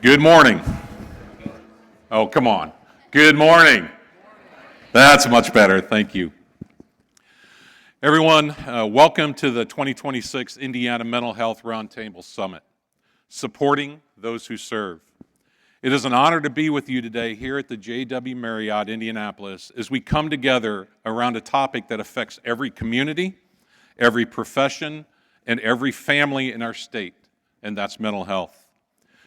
Good morning. Oh, come on. Good morning. That's much better. Thank you. Everyone, welcome to the 2026 Indiana Mental Health Roundtable Summit, supporting those who serve. It is an honor to be with you today here at the JW Marriott, Indianapolis, as we come together around a topic that affects every community, every profession, and every family in our state, and that's mental health.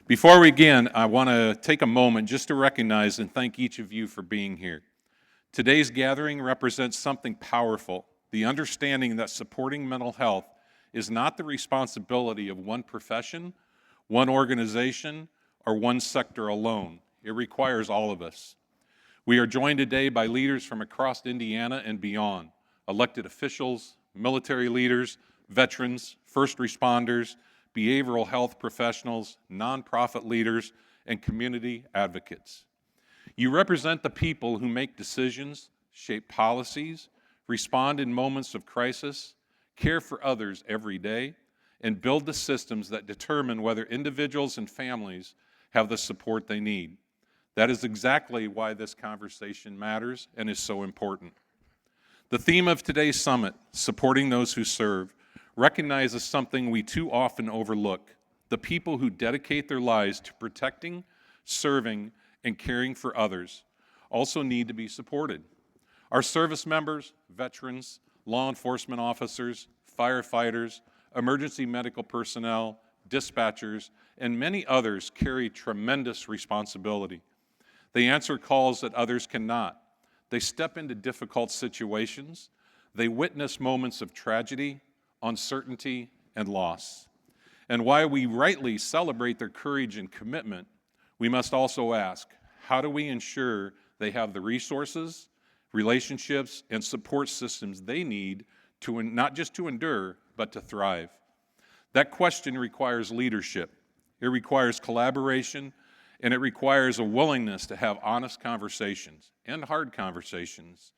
Before we begin, I want to take a moment just to recognize and thank each of you for being here. Today's gathering represents something powerful, the understanding that supporting mental health is not the responsibility of one profession, one organization, or one sector alone. It requires all of us. We are joined today by leaders from across Indiana and beyond, elected officials, military leaders, veterans, first responders, behavioral health professionals, nonprofit leaders, and community advocates. You represent the people who make decisions, shape policies, respond in moments of crisis, care for others every day, and build the systems that determine whether individuals and families have the support they need. That is exactly why this conversation matters and is so important. The theme of today's summit, Supporting Those Who Serve, recognizes something we too often overlook: the people who dedicate their lives to protecting, serving, and caring for others also need to be supported. Our service members, veterans, law enforcement officers, firefighters, emergency medical personnel, dispatchers, and many others carry tremendous responsibility. They answer calls that others cannot. They step into difficult situations. They witness moments of tragedy, uncertainty, and loss. And while we rightly celebrate their courage and commitment, we must also ask, how do we ensure they have the resources, relationships, and support systems they need to not just to endure, but to thrive? That question requires leadership. It requires collaboration, and it requires a willingness to have honest conversations and hard conversations.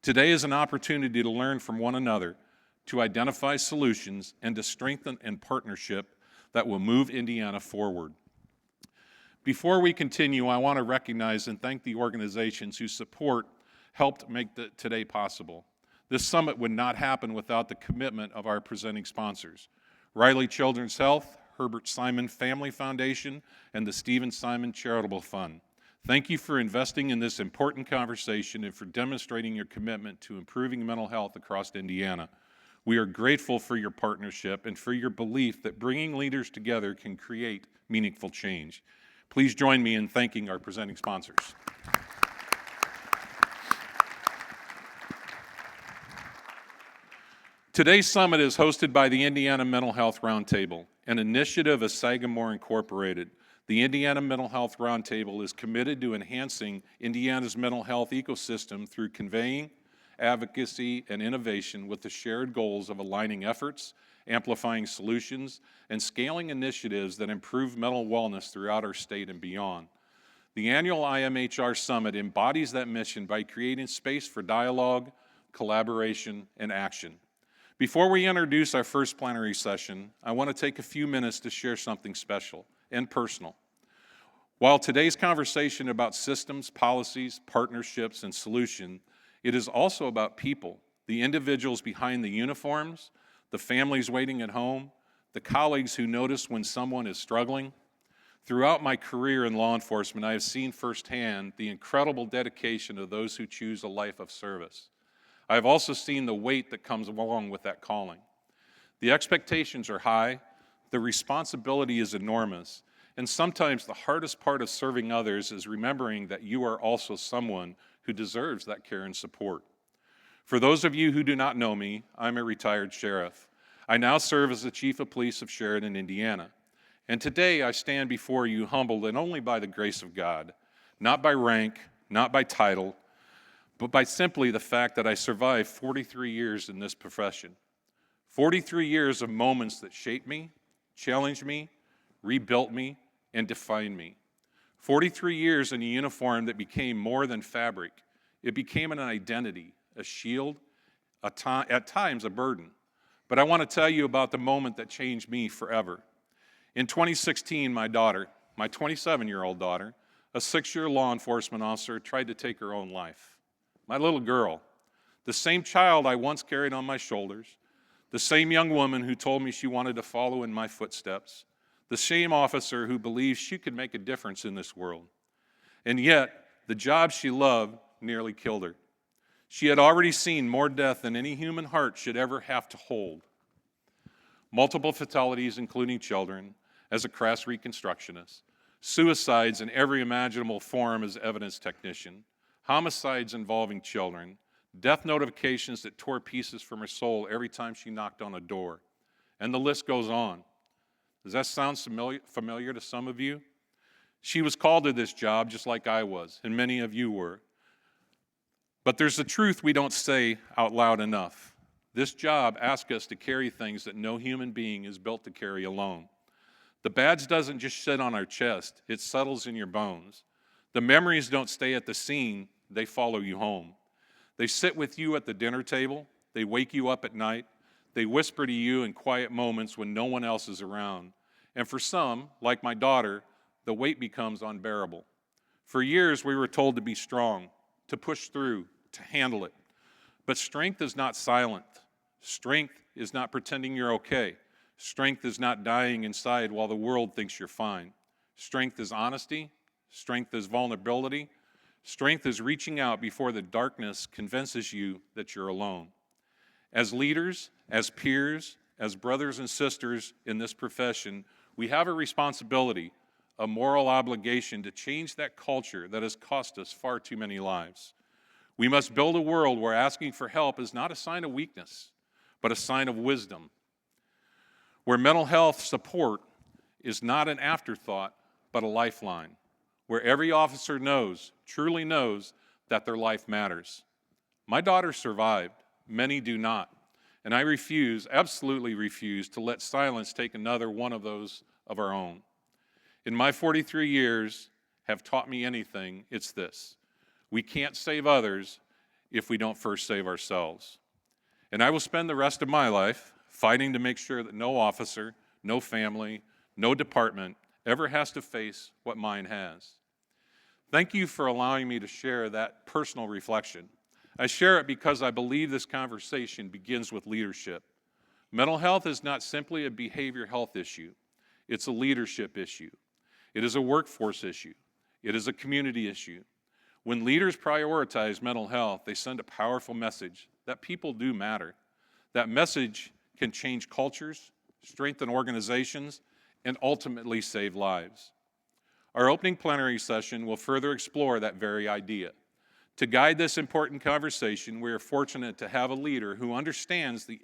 Today is an opportunity to learn from one another, to identify solutions, and to strengthen a partnership that will move Indiana forward. Before we continue, I want to recognize and thank the organizations whose support helped make today possible. This summit would not happen without the commitment of our presenting sponsors: Riley Children's Health, Herbert Simon Family Foundation, and the Stephen Simon Charitable Fund. Thank you for investing in this important conversation and for demonstrating your commitment to improving mental health across Indiana. We are grateful for your partnership and for your belief that bringing leaders together can create meaningful change. Please join me in thanking our presenting sponsors. Today's summit is hosted by the Indiana Mental Health Roundtable, an initiative of Sagamore Incorporated. The Indiana Mental Health Roundtable is committed to enhancing Indiana's mental health ecosystem through conveying advocacy, and innovation with the shared goals of aligning efforts, amplifying solutions, and scaling initiatives that improve mental wellness throughout our state and beyond. The annual IMHR Summit embodies that mission by creating space for dialogue, collaboration, and action. Before we introduce our first plenary session, I want to take a few minutes to share something special and personal. While today's conversation about systems, policies, partnerships, and solutions, it is also about people, the individuals behind the uniforms, the families waiting at home, the colleagues who notice when someone is struggling. Throughout my career in law enforcement, I have seen firsthand the incredible dedication of those who choose a life of service. I have also seen the weight that comes along with that calling. The expectations are high, the responsibility is enormous, and sometimes the hardest part of serving others is remembering that you are also someone who deserves that care and support. For those of you who do not know me, I'm a retired sheriff. I now serve as the Chief of Police of Sheridan, Indiana. And today I stand before you humbled and only by the grace of God, not by rank, not by title, but by simply the fact that I survived 43 years in this profession. 43 years of moments that shaped me, challenged me, rebuilt me, and defined me. 43 years in a uniform that became more than fabric. It became an identity, a shield, at times a burden. But I want to tell you about the moment that changed me forever. In 2016, my daughter, my 27-year-old daughter, a 6-year law enforcement officer tried to take her own life. My little girl, the same child I once carried on my shoulders, the same young woman who told me she wanted to follow in my footsteps, the same officer who believed she could make a difference in this world. And yet, the job she loved nearly killed her. She had already seen more death than any human heart should ever have to hold. Multiple fatalities, including children, as a crash reconstructionist, suicides in every imaginable form as evidence technician, homicides involving children, death notifications that tore pieces from her soul every time she knocked on a door, and the list goes on. Does that sound familiar to some of you? She was called to this job just like I was, and many of you were. But there's a truth we don't say out loud enough. This job asks us to carry things that no human being is built to carry alone. The badge doesn't just sit on our chest, it settles in your bones. The memories don't stay at the scene, they follow you home. They sit with you at the dinner table, they wake you up at night, they whisper to you in quiet moments when no one else is around. And for some, like my daughter, the weight becomes unbearable. For years, we were told to be strong, to push through, to handle it. But strength is not silent. Strength is not pretending you're okay. Strength is not dying inside while the world thinks you're fine. Strength is honesty. Strength is vulnerability. Strength is reaching out before the darkness convinces you that you're alone. As leaders, as peers, as brothers and sisters in this profession, we have a responsibility, a moral obligation to change that culture that has cost us far too many lives. We must build a world where asking for help is not a sign of weakness, but a sign of wisdom. Where mental health support is not an afterthought, but a lifeline. Where every officer knows, truly knows, that their life matters. My daughter survived. Many do not. And I refuse, absolutely refuse, to let silence take another one of those of our own. In my 43 years have taught me anything, it's this. We can't save others if we don't first save ourselves. And I will spend the rest of my life fighting to make sure that no officer, no family, no department ever has to face what mine has. Thank you for allowing me to share that personal reflection. I share it because I believe this conversation begins with leadership. Mental health is not simply a behavioral health issue. It's a leadership issue. It is a workforce issue. It is a community issue. When leaders prioritize mental health, they send a powerful message that people do matter. That message can change cultures, strengthen organizations, and ultimately save lives. Our opening plenary session will further explore that very idea. To guide this important conversation, we are fortunate to have a leader who understands the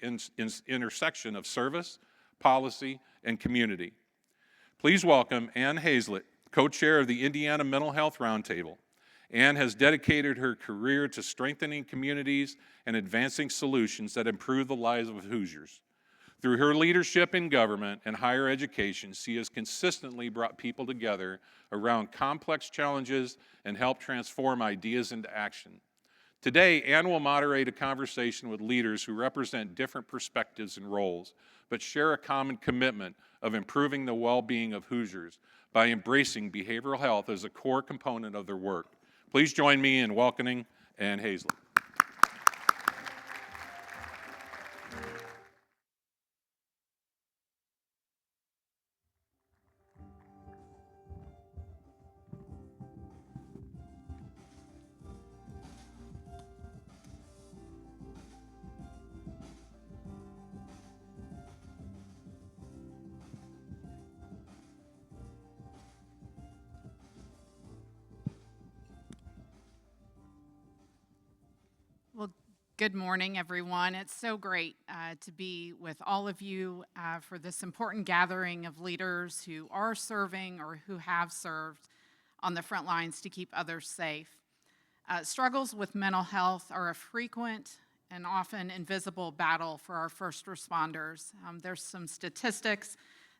intersection of service, policy, and community. Please welcome Ann Hazlett, co-chair of the Indiana Mental Health Roundtable. Ann has dedicated her career to strengthening communities and advancing solutions that improve the lives of Hoosiers. Through her leadership in government and higher education, she has consistently brought people together around complex challenges and helped transform ideas into action. Today, Ann will moderate a conversation with leaders who represent different perspectives and roles, but share a common commitment of improving the well-being of Hoosiers by embracing behavioral health as a core component of their work. Please join me in welcoming Ann Hazlett. Well, good morning, everyone. It's so great to be with all of you for this important gathering of leaders who are serving or who have served on the front lines to keep others safe. Struggles with mental health are a frequent and often invisible battle for our first responders. There's some statistics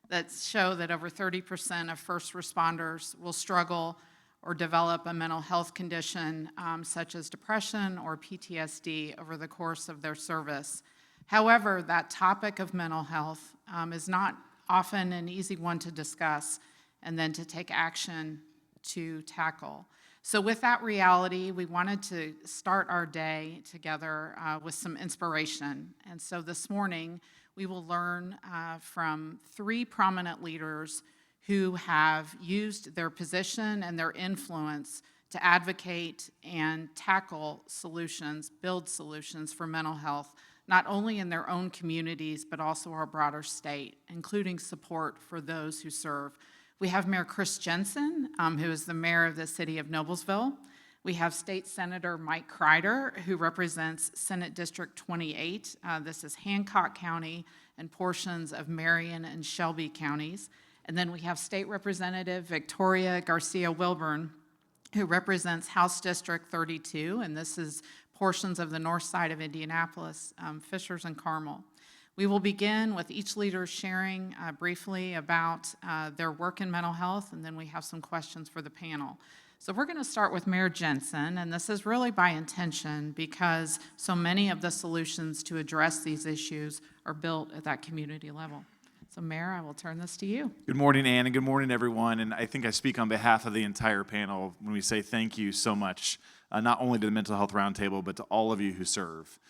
that show that over 30% of first responders will struggle or develop a mental health condition such as depression or PTSD over the course of their service. However, that topic of mental health is not often an easy one to discuss, and then to take action to tackle. So with that reality, we wanted to start our day together with some inspiration. And so this morning, we will learn from 3 prominent leaders who have used their position and their influence to advocate and tackle solutions, build solutions for mental health, not only in their own communities, but also our broader state, including support for those who serve. We have Mayor Chris Jensen, who is the mayor of the city of Noblesville. We have State Senator Mike Crider, who represents Senate District 28. This is Hancock County and portions of Marion and Shelby counties. And then we have State Representative Victoria Garcia Wilburn, who represents House District 32, and this is portions of the north side of Indianapolis, Fishers and Carmel. We will begin with each leader sharing briefly about their work in mental health, and then we have some questions for the panel. So we're going to start with Mayor Jensen, and this is really by intention because so many of the solutions to address these issues are built at that community level. So Mayor, I will turn this to you. Good morning, Ann, and good morning, everyone. And I think I speak on behalf of the entire panel when we say thank you so much, not only to the Mental Health Roundtable, but to all of you who serve.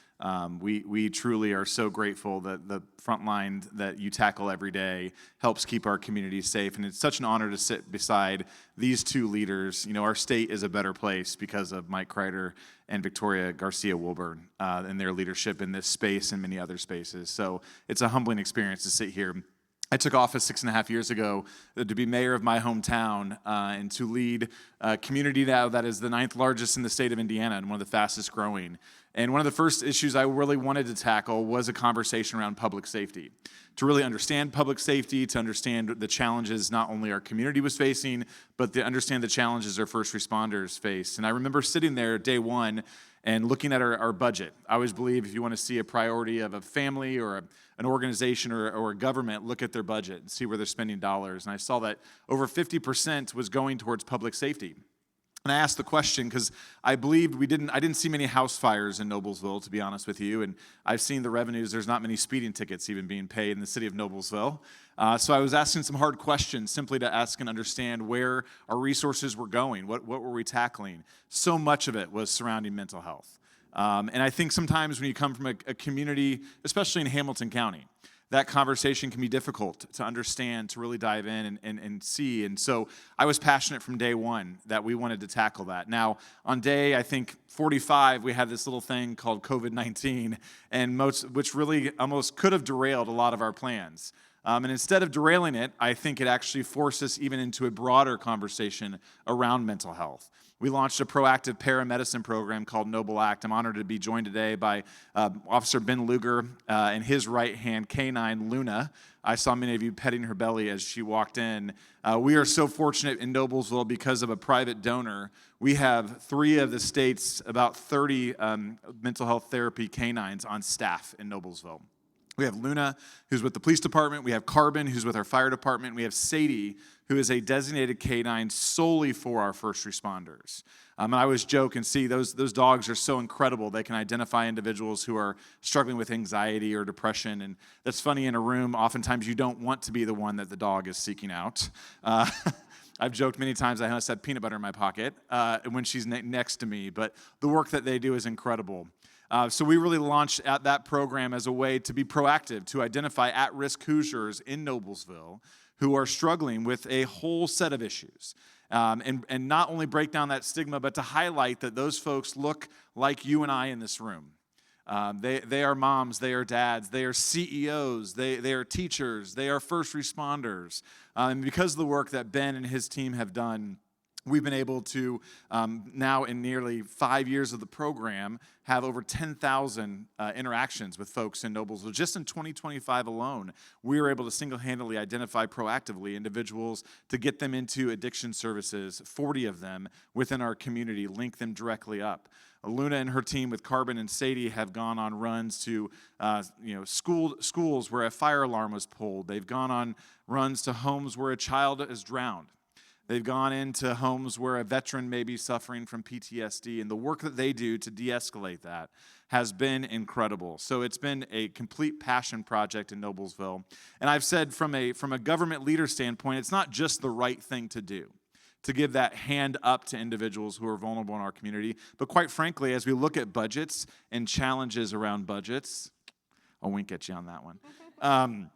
We truly are so grateful that the Frontline that you tackle every day helps keep our communities safe. And it's such an honor to sit beside these 2 leaders. You know, our state is a better place because of Mike Crider and Victoria Garcia Wilburn and their leadership in this space and many other spaces. So it's a humbling experience to sit here. I took office 6.5 years ago to be mayor of my hometown and to lead a community now that is the 9th largest in the state of Indiana and one of the fastest growing. And one of the first issues I really wanted to tackle was a conversation around public safety. To really understand public safety, to understand the challenges not only our community was facing, but to understand the challenges our first responders faced. And I remember sitting there day one and looking at our budget. I always believe if you want to see a priority of a family or an organization or a government, look at their budget and see where they're spending dollars. And I saw that over 50% was going towards public safety. And I asked the question because I believed I didn't see many house fires in Noblesville, to be honest with you, and I've seen the revenues. There's not many speeding tickets even being paid in the city of Noblesville. So I was asking some hard questions simply to ask and understand where our resources were going, what were we tackling. So much of it was surrounding mental health. And I think sometimes when you come from a community, especially in Hamilton County, that conversation can be difficult to understand, to really dive in and see. And so I was passionate from day one that we wanted to tackle that. Now, on day, I think, 45, we had this little thing called COVID-19, which really almost could have derailed a lot of our plans. And instead of derailing it, I think it actually forced us even into a broader conversation around mental health. We launched a proactive paramedicine program called Noble Act. I'm honored to be joined today by Officer Ben Luger and his right-hand canine, Luna. I saw many of you petting her belly as she walked in. We are so fortunate in Noblesville because of a private donor. We have 3 of the state's about 30 mental health therapy canines on staff in Noblesville. We have Luna, who's with the police department. We have Carbon, who's with our fire department. We have Sadie, who is a designated canine solely for our first responders. And I always joke and see those dogs are so incredible. They can identify individuals who are struggling with anxiety or depression. And that's funny in a room. Oftentimes you don't want to be the one that the dog is seeking out. I've joked many times I must have peanut butter in my pocket when she's next to me. But the work that they do is incredible. So we really launched at that program as a way to be proactive, to identify at-risk Hoosiers in Noblesville who are struggling with a whole set of issues. And not only break down that stigma, but to highlight that those folks look like you and I in this room. They are moms, they are dads, they are CEOs, they are teachers, they are first responders. And because of the work that Ben and his team have done, we've been able to, now in nearly 5 years of the program, have over 10,000 interactions with folks in Noblesville. Just in 2025 alone, we were able to single-handedly identify proactively individuals to get them into addiction services, 40 of them within our community, link them directly up. Luna and her team with Carbon and Sadie have gone on runs to schools where a fire alarm was pulled. They've gone on runs to homes where a child is drowned. They've gone into homes where a veteran may be suffering from PTSD, and the work that they do to de-escalate that has been incredible. So it's been a complete passion project in Noblesville. And I've said from a government leader standpoint, it's not just the right thing to do, to give that hand up to individuals who are vulnerable in our community. But quite frankly, as we look at budgets and challenges around budgets, I'll wink at you on that one.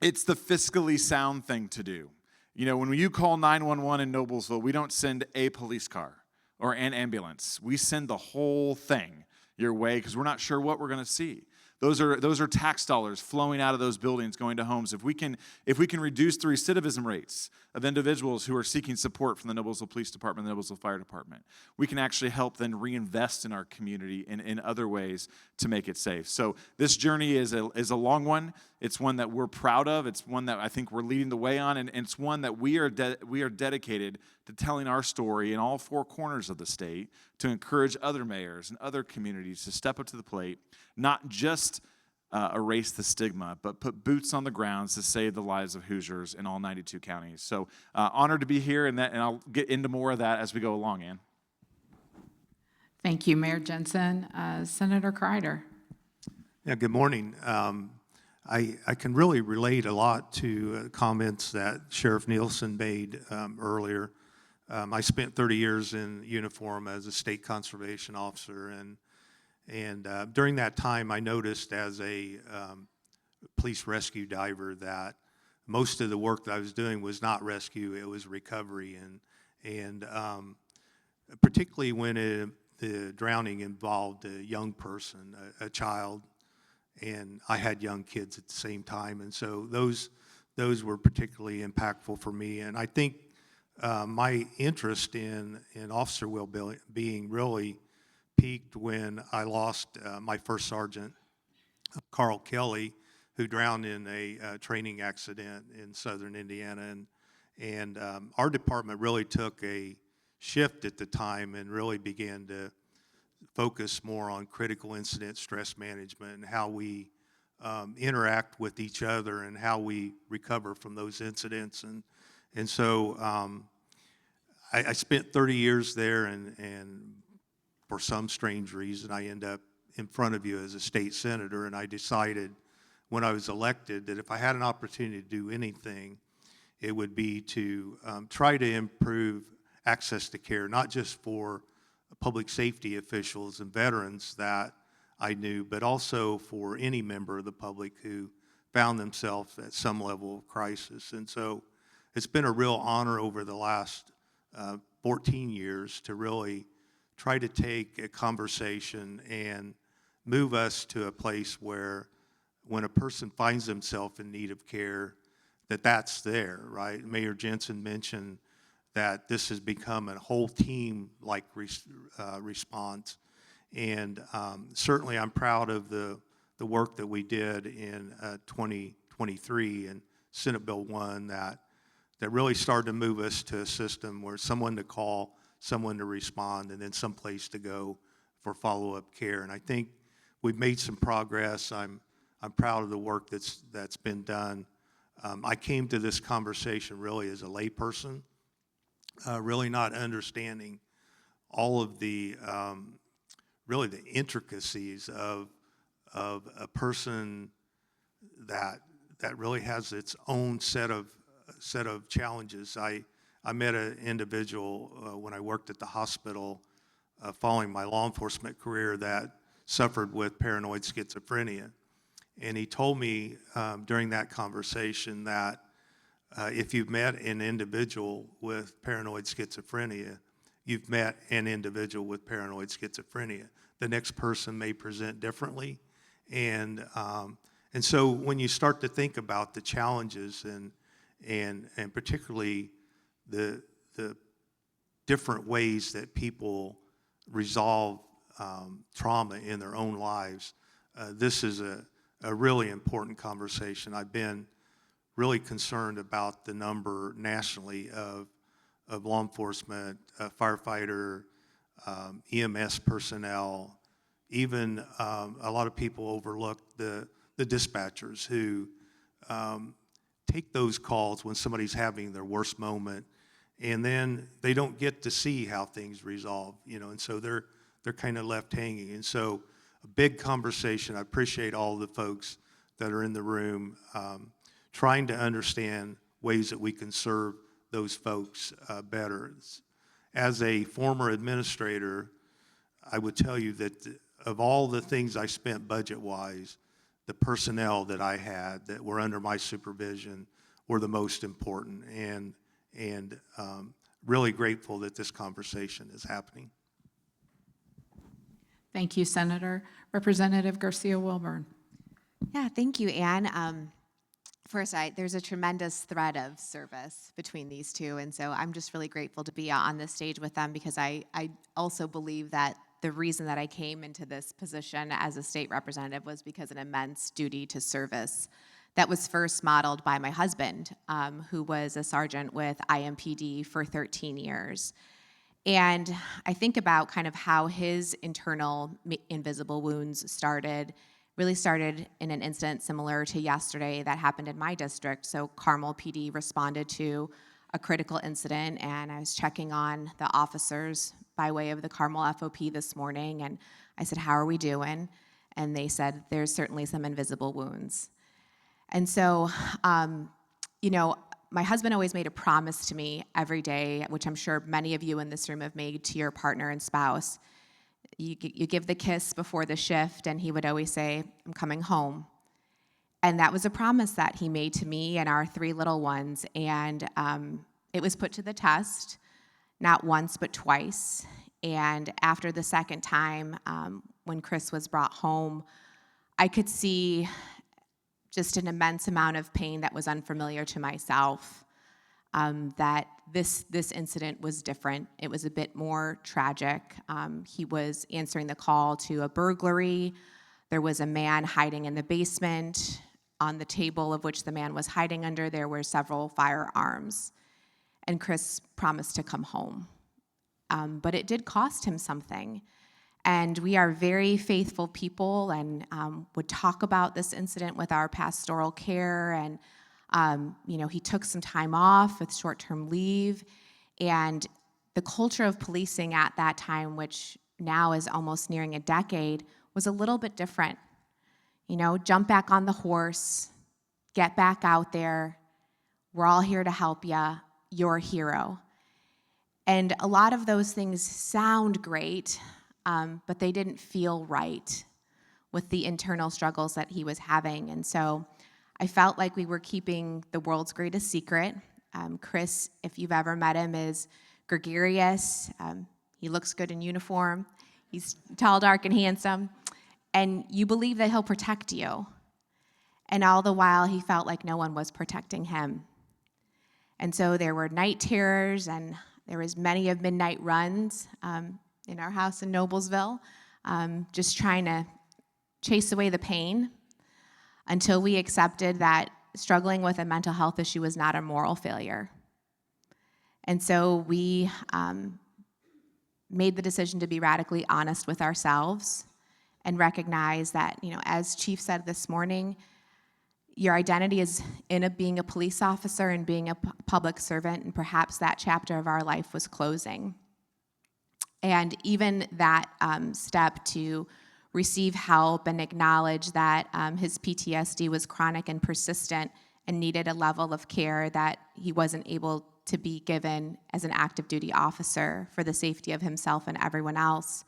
It's the fiscally sound thing to do. You know, when you call 911 in Noblesville, we don't send a police car or an ambulance. We send the whole thing your way because we're not sure what we're going to see. Those are tax dollars flowing out of those buildings going to homes. If we can reduce the recidivism rates of individuals who are seeking support from the Noblesville Police Department, the Noblesville Fire Department, we can actually help then reinvest in our community in other ways to make it safe. So this journey is a long one. It's one that we're proud of. It's one that I think we're leading the way on, and it's one that we are dedicated to telling our story in all four corners of the state to encourage other mayors and other communities to step up to the plate, not just erase the stigma, but put boots on the grounds to save the lives of Hoosiers in all 92 counties. So honored to be here, and I'll get into more of that as we go along, Ann. Thank you, Mayor Jensen. Senator Crider. Yeah, good morning. I can really relate a lot to comments that Sheriff Nielsen made earlier. I spent 30 years in uniform as a state conservation officer, and during that time, I noticed as a police rescue diver that most of the work that I was doing was not rescue; it was recovery, and particularly when the drowning involved a young person, a child, and I had young kids at the same time, and so those were particularly impactful for me, and I think my interest in officer well-being really peaked when I lost my first sergeant, Carl Kelly, who drowned in a training accident in southern Indiana. And our department really took a shift at the time and really began to focus more on critical incident stress management and how we interact with each other and how we recover from those incidents. And so I spent 30 years there, and for some strange reason, I end up in front of you as a state senator, and I decided when I was elected that if I had an opportunity to do anything, it would be to try to improve access to care, not just for public safety officials and veterans that I knew, but also for any member of the public who found themselves at some level of crisis. And so it's been a real honor over the last 14 years to really try to take a conversation and move us to a place where when a person finds themselves in need of care, that's there, right? Mayor Jensen mentioned that this has become a whole team-like response. And certainly I'm proud of the work that we did in 2023 and Senate Bill 1 that really started to move us to a system where someone to call, someone to respond, and then someplace to go for follow-up care. And I think we've made some progress. I'm proud of the work that's been done. I came to this conversation really as a layperson, really not understanding all of the really the intricacies of a person that really has its own set of challenges. I met an individual when I worked at the hospital following my law enforcement career that suffered with paranoid schizophrenia. And he told me during that conversation that if you've met an individual with paranoid schizophrenia, you've met an individual with paranoid schizophrenia. The next person may present differently. And so when you start to think about the challenges and particularly the different ways that people resolve trauma in their own lives, this is a really important conversation. I've been really concerned about the number nationally of law enforcement, firefighter, EMS personnel, even a lot of people overlook the dispatchers who take those calls when somebody's having their worst moment, and then they don't get to see how things resolve, and so they're kind of left hanging. And so a big conversation. I appreciate all the folks that are in the room trying to understand ways that we can serve those folks better. As a former administrator, I would tell you that of all the things I spent budget-wise, the personnel that I had that were under my supervision were the most important, and really grateful that this conversation is happening. Thank you, Senator. Representative Garcia Wilburn. Yeah, thank you, Ann. First, there's a tremendous thread of service between these two, and so I'm just really grateful to be on this stage with them, because I also believe that the reason that I came into this position as a state representative was because an immense duty to service that was first modeled by my husband, who was a sergeant with IMPD for 13 years. And I think about kind of how his internal invisible wounds really started in an incident similar to yesterday that happened in my district. So Carmel PD responded to a critical incident, and I was checking on the officers by way of the Carmel FOP this morning, and I said, "How are we doing?" And they said, "There's certainly some invisible wounds." And so, my husband always made a promise to me every day, which I'm sure many of you in this room have made to your partner and spouse. You give the kiss before the shift, and he would always say, "I'm coming home." And that was a promise that he made to me and our 3 little ones. And it was put to the test, not once, but twice. And after the second time, when Chris was brought home, I could see just an immense amount of pain that was unfamiliar to myself, that this incident was different. It was a bit more tragic. He was answering the call to a burglary. There was a man hiding in the basement. On the table of which the man was hiding under, there were several firearms. And Chris promised to come home. But it did cost him something. And we are very faithful people, and would talk about this incident with our pastoral care. And he took some time off with short-term leave. And the culture of policing at that time, which now is almost nearing a decade, was a little bit different. Jump back on the horse, get back out there. We're all here to help you. You're a hero. And a lot of those things sound great, but they didn't feel right with the internal struggles that he was having. And so I felt like we were keeping the world's greatest secret. Chris, if you've ever met him, is gregarious. He looks good in uniform. He's tall, dark, and handsome. And you believe that he'll protect you. And all the while, he felt like no one was protecting him. And so there were night terrors, and there was many of midnight runs in our house in Noblesville, just trying to chase away the pain until we accepted that struggling with a mental health issue was not a moral failure. And so we made the decision to be radically honest with ourselves and recognize that, as Chief said this morning, your identity is in being a police officer and being a public servant, and perhaps that chapter of our life was closing. And even that step to receive help and acknowledge that his PTSD was chronic and persistent and needed a level of care that he wasn't able to be given as an active duty officer for the safety of himself and everyone else.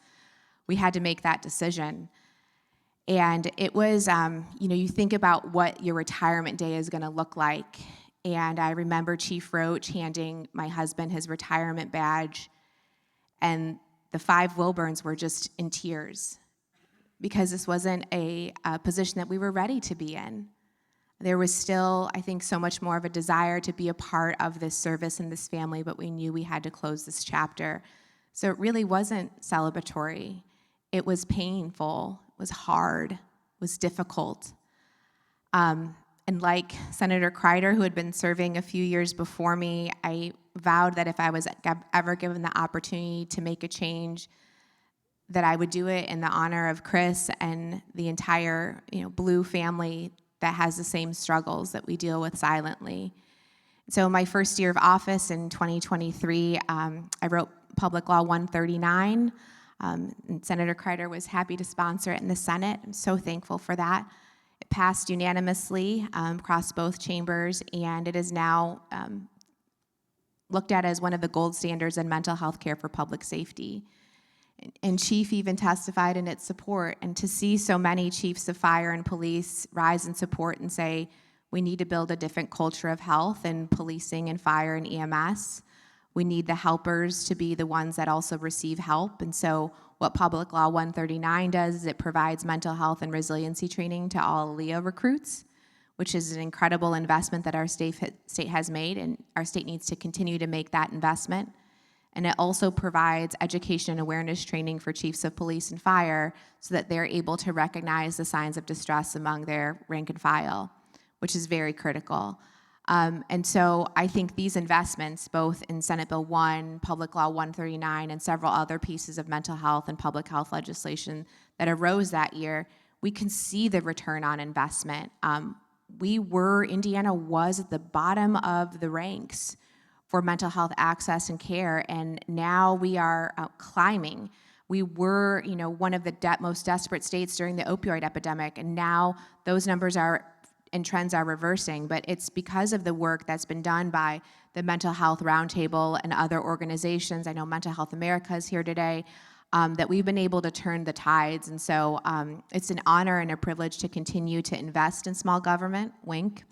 We had to make that decision. And it was, you think about what your retirement day is going to look like. And I remember Chief Roach handing my husband his retirement badge, and the 5 Wilburns were just in tears because this wasn't a position that we were ready to be in. There was still, I think, so much more of a desire to be a part of this service and this family, but we knew we had to close this chapter. So it really wasn't celebratory. It was painful, it was hard, it was difficult. And like Senator Crider, who had been serving a few years before me, I vowed that if I was ever given the opportunity to make a change, that I would do it in the honor of Chris and the entire Blue family that has the same struggles that we deal with silently. So my first year of office in 2023, I wrote Public Law 139, And Senator Crider was happy to sponsor it in the Senate. I'm so thankful for that. It passed unanimously across both chambers, and it is now looked at as one of the gold standards in mental health care for public safety. And Chief even testified in its support. And to see so many chiefs of fire and police rise in support and say, we need to build a different culture of health in policing and fire and EMS. We need the helpers to be the ones that also receive help. And so what Public Law 139 does is it provides mental health and resiliency training to all LEO recruits, which is an incredible investment that our state has made, and our state needs to continue to make that investment. And it also provides education and awareness training for chiefs of police and fire so that they're able to recognize the signs of distress among their rank and file, which is very critical. And so I think these investments, both in Senate Bill 1, Public Law 139, and several other pieces of mental health and public health legislation that arose that year, we can see the return on investment. Indiana was at the bottom of the ranks for mental health access and care, and now we are climbing. We were, one of the most desperate states during the opioid epidemic, and now those numbers and trends are reversing, but it's because of the work that's been done by the Mental Health Roundtable and other organizations. I know Mental Health America is here today, that we've been able to turn the tides. And so it's an honor and a privilege to continue to invest in small government, wink,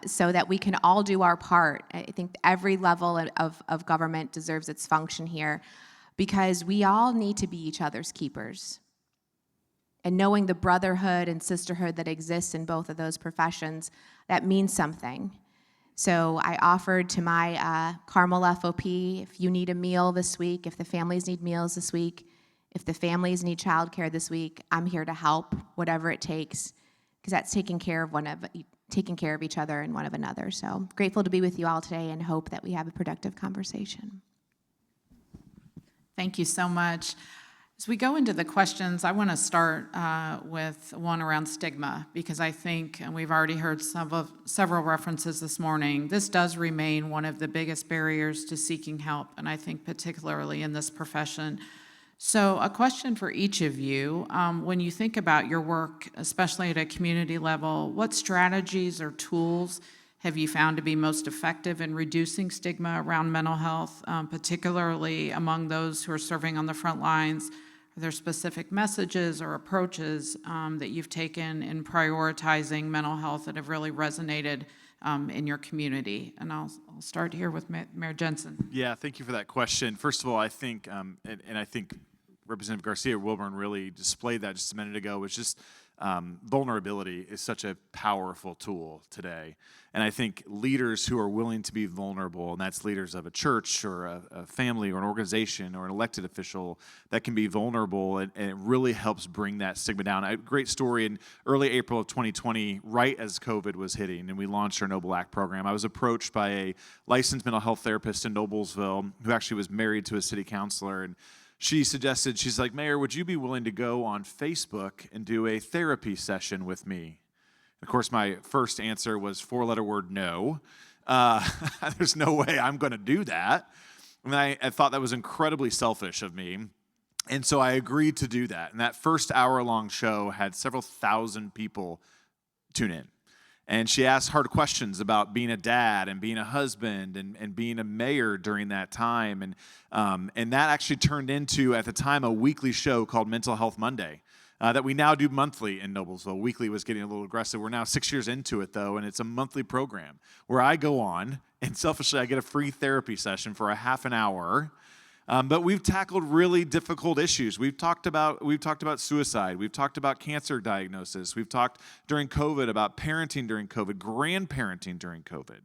so that we can all do our part. I think every level of government deserves its function here, because we all need to be each other's keepers. And knowing the brotherhood and sisterhood that exists in both of those professions, that means something. So I offered to my Carmel FOP, if you need a meal this week, if the families need meals this week, if the families need childcare this week, I'm here to help, whatever it takes, because that's taking care of each other and one of another. So grateful to be with you all today and hope that we have a productive conversation. Thank you so much. As we go into the questions, I want to start with one around stigma, because I think, and we've already heard several references this morning, this does remain one of the biggest barriers to seeking help, and I think particularly in this profession. So a question for each of you, when you think about your work, especially at a community level, what strategies or tools have you found to be most effective in reducing stigma around mental health, particularly among those who are serving on the front lines? Are there specific messages or approaches that you've taken in prioritizing mental health that have really resonated in your community? And I'll start here with Mayor Jensen. Yeah, thank you for that question. First of all, I think, and I think Representative Garcia Wilburn really displayed that just a minute ago, was just vulnerability is such a powerful tool today. And I think leaders who are willing to be vulnerable, and that's leaders of a church or a family or an organization or an elected official that can be vulnerable, and it really helps bring that stigma down. A great story in early April of 2020, right as COVID was hitting, and we launched our Noble Act program. I was approached by a licensed mental health therapist in Noblesville who actually was married to a city councilor, and she suggested, she's like, Mayor, would you be willing to go on Facebook and do a therapy session with me? Of course, my first answer was four-letter word no. There's no way I'm going to do that. And I thought that was incredibly selfish of me. And so I agreed to do that. And that first hour-long show had several thousand people tune in. And she asked hard questions about being a dad and being a husband and being a mayor during that time. And that actually turned into, at the time, a weekly show called Mental Health Monday that we now do monthly in Noblesville. Weekly was getting a little aggressive. We're now 6 years into it, though, and it's a monthly program where I go on, and selfishly I get a free therapy session for a half an hour. But we've tackled really difficult issues. We've talked about suicide. We've talked about cancer diagnosis. We've talked during COVID about parenting during COVID, grandparenting during COVID.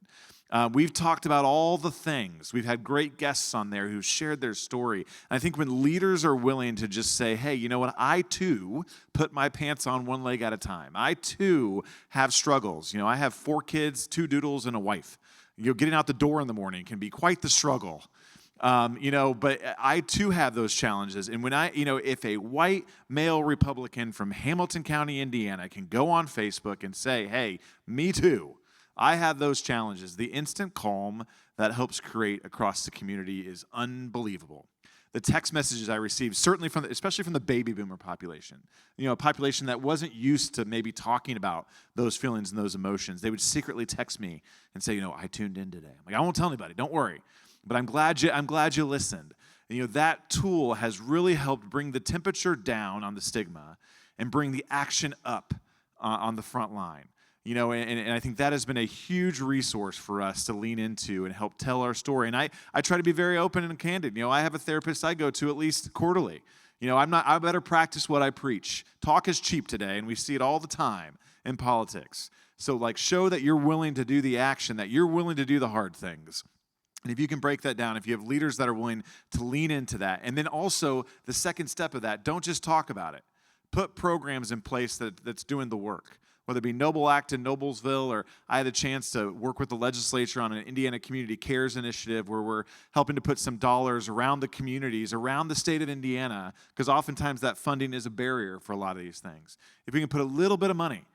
We've talked about all the things. We've had great guests on there who shared their story. And I think when leaders are willing to just say, hey, you know what, I too put my pants on one leg at a time. I too have struggles. I have 4 kids, 2 doodles, and a wife. Getting out the door in the morning can be quite the struggle. But I too have those challenges. And when if a white male Republican from Hamilton County, Indiana can go on Facebook and say, hey, me too, I have those challenges, the instant calm that helps create across the community is unbelievable. the text messages I received, certainly especially from the baby boomer population, a population that wasn't used to maybe talking about those feelings and those emotions. They would secretly text me and say, I tuned in today. I'm like, I won't tell anybody, don't worry. But I'm glad you listened. And, that tool has really helped bring the temperature down on the stigma and bring the action up on the front line. And I think that has been a huge resource for us to lean into and help tell our story. And I try to be very open and candid. I have a therapist I go to at least quarterly. I better practice what I preach. Talk is cheap today, and we see it all the time in politics. So show that you're willing to do the action, that you're willing to do the hard things. And if you can break that down, if you have leaders that are willing to lean into that, and then also the second step of that, don't just talk about it. Put programs in place that's doing the work. Whether it be Noble Act in Noblesville, or I had a chance to work with the legislature on an Indiana Community Cares initiative where we're helping to put some dollars around the communities, around the state of Indiana, because oftentimes that funding is a barrier for a lot of these things. If we can put a little bit of money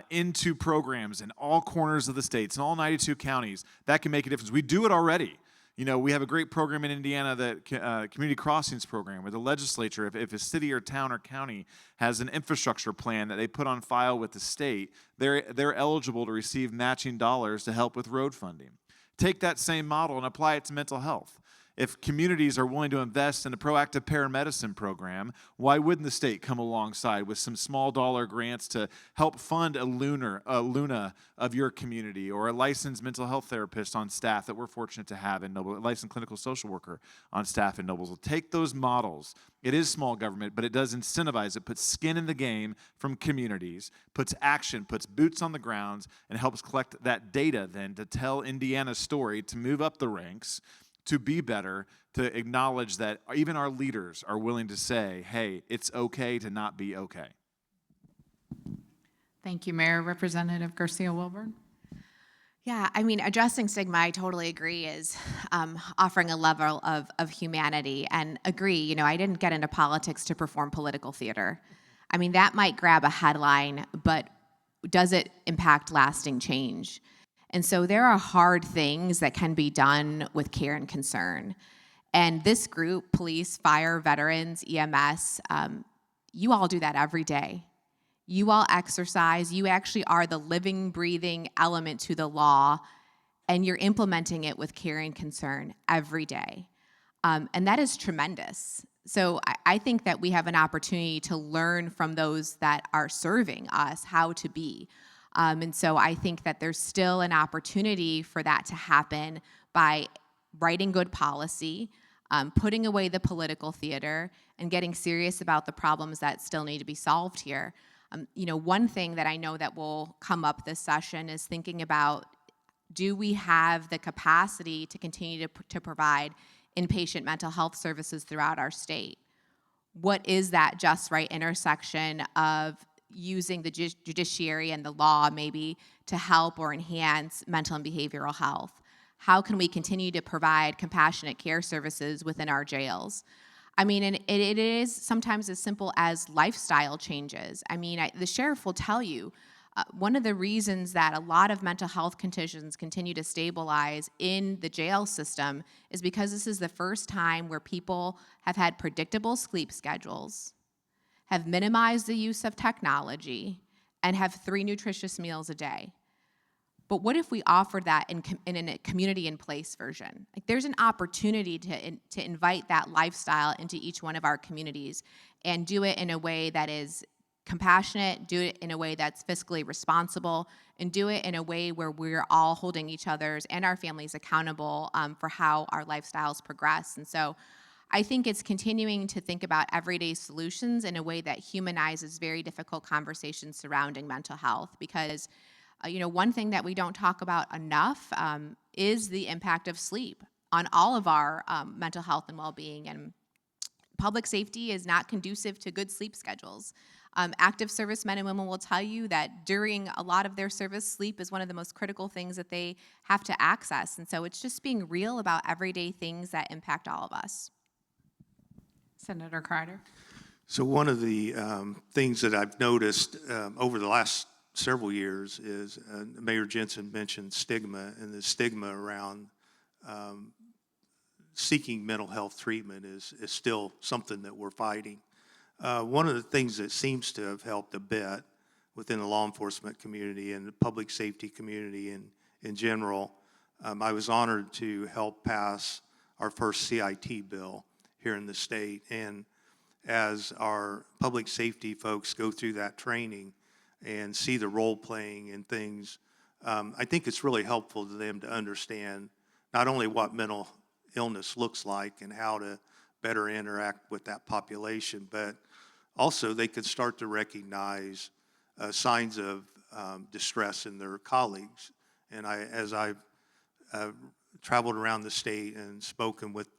into programs in all corners of the states, in all 92 counties, that can make a difference. We do it already. We have a great program in Indiana, the Community Crossings program, where the legislature, if a city or town or county has an infrastructure plan that they put on file with the state, they're eligible to receive matching dollars to help with road funding. Take that same model and apply it to mental health. If communities are willing to invest in a proactive paramedicine program, why wouldn't the state come alongside with some small dollar grants to help fund a Luna of your community, or a licensed mental health therapist on staff that we're fortunate to have in Noble, a licensed clinical social worker on staff in Noblesville? Take those models. It is small government, but it does incentivize. It puts skin in the game from communities, puts action, puts boots on the grounds, and helps collect that data then to tell Indiana's story, to move up the ranks, to be better, to acknowledge that even our leaders are willing to say, hey, it's okay to not be okay. Thank you, Mayor. Representative Garcia Wilburn. Yeah, addressing stigma, I totally agree, is offering a level of humanity, and agree, I didn't get into politics to perform political theater. That might grab a headline, but does it impact lasting change? And so there are hard things that can be done with care and concern. And this group, police, fire, veterans, EMS, you all do that every day. You all exercise. You actually are the living, breathing element to the law, and you're implementing it with care and concern every day. And that is tremendous. So I think that we have an opportunity to learn from those that are serving us how to be. And so I think that there's still an opportunity for that to happen by writing good policy, putting away the political theater, and getting serious about the problems that still need to be solved here. One thing that I know that will come up this session is thinking about, do we have the capacity to continue to provide inpatient mental health services throughout our state? What is that just right intersection of using the judiciary and the law maybe to help or enhance mental and behavioral health? How can we continue to provide compassionate care services within our jails? And it is sometimes as simple as lifestyle changes. The sheriff will tell you, one of the reasons that a lot of mental health conditions continue to stabilize in the jail system is because this is the first time where people have had predictable sleep schedules, have minimized the use of technology, and have 3 nutritious meals a day. But what if we offered that in a community in place version? There's an opportunity to invite that lifestyle into each one of our communities and do it in a way that is compassionate, do it in a way that's fiscally responsible, and do it in a way where we're all holding each other's and our families accountable for how our lifestyles progress. And so I think it's continuing to think about everyday solutions in a way that humanizes very difficult conversations surrounding mental health, because one thing that we don't talk about enough is the impact of sleep on all of our mental health and well-being. And public safety is not conducive to good sleep schedules. Active service men and women will tell you that during a lot of their service, sleep is one of the most critical things that they have to access. And so it's just being real about everyday things that impact all of us. Senator Crider. So one of the things that I've noticed over the last several years is Mayor Jensen mentioned stigma, and the stigma around seeking mental health treatment is still something that we're fighting. One of the things that seems to have helped a bit within the law enforcement community and the public safety community in general, I was honored to help pass our first CIT bill here in the state. And as our public safety folks go through that training and see the role playing and things, I think it's really helpful to them to understand not only what mental illness looks like and how to better interact with that population, but also they could start to recognize signs of distress in their colleagues. And as I've traveled around the state and spoken with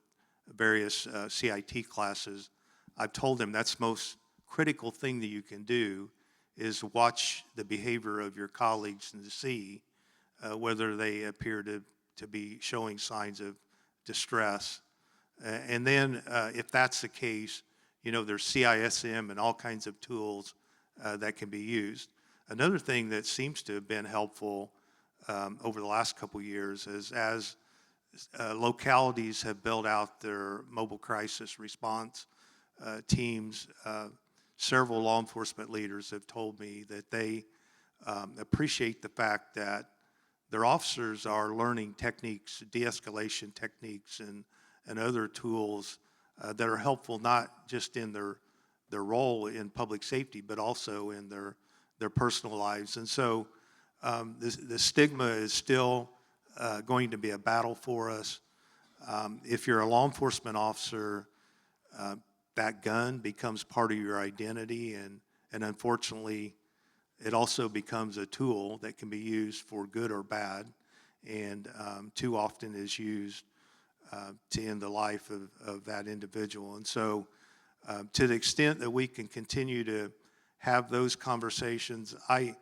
various CIT classes, I've told them that's the most critical thing that you can do is watch the behavior of your colleagues and to see whether they appear to be showing signs of distress. And then if that's the case, there's CISM and all kinds of tools that can be used. Another thing that seems to have been helpful over the last couple years is as localities have built out their mobile crisis response teams, several law enforcement leaders have told me that they appreciate the fact that their officers are learning techniques, de-escalation techniques, and other tools that are helpful not just in their role in public safety, but also in their personal lives. And so the stigma is still going to be a battle for us. If you're a law enforcement officer, that gun becomes part of your identity, and unfortunately, it also becomes a tool that can be used for good or bad, and too often is used to end the life of that individual. And so to the extent that we can continue to have those conversations, I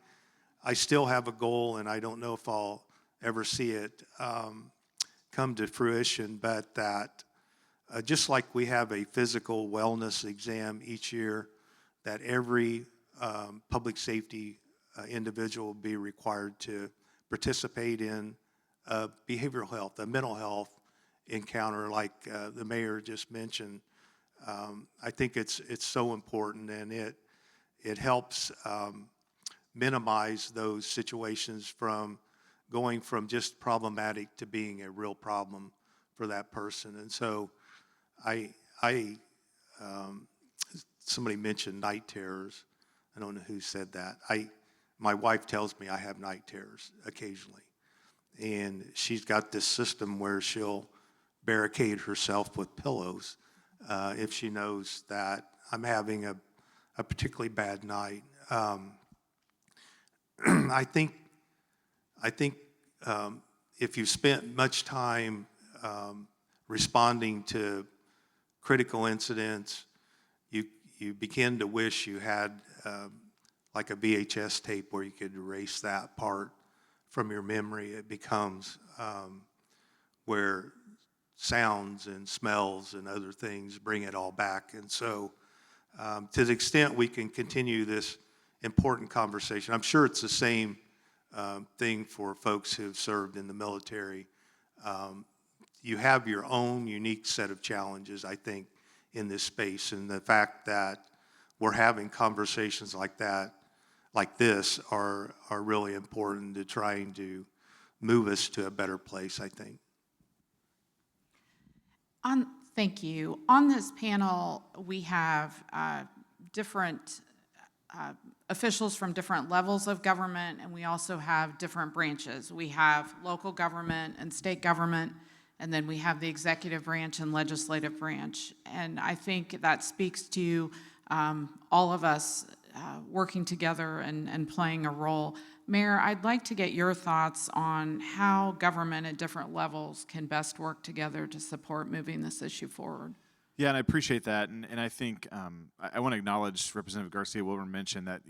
still have a goal, and I don't know if I'll ever see it come to fruition, but that just like we have a physical wellness exam each year, that every public safety individual will be required to participate in behavioral health, a mental health encounter like the mayor just mentioned. I think it's so important, and it helps minimize those situations from going from just problematic to being a real problem for that person. And so somebody mentioned night terrors. I don't know who said that. My wife tells me I have night terrors occasionally. And she's got this system where she'll barricade herself with pillows if she knows that I'm having a particularly bad night. I think if you've spent much time responding to critical incidents, you begin to wish you had like a VHS tape where you could erase that part from your memory. It becomes where sounds and smells and other things bring it all back. And so to the extent we can continue this important conversation, I'm sure it's the same thing for folks who've served in the military. You have your own unique set of challenges, I think, in this space, and the fact that we're having conversations like that, like this, are really important to trying to move us to a better place, I think. Thank you. On this panel, we have different officials from different levels of government, and we also have different branches. We have local government and state government, and then we have the executive branch and legislative branch. And I think that speaks to all of us working together and playing a role. Mayor, I'd like to get your thoughts on how government at different levels can best work together to support moving this issue forward. Yeah, and I appreciate that, and I think I want to acknowledge Representative Garcia Wilburn mentioned that,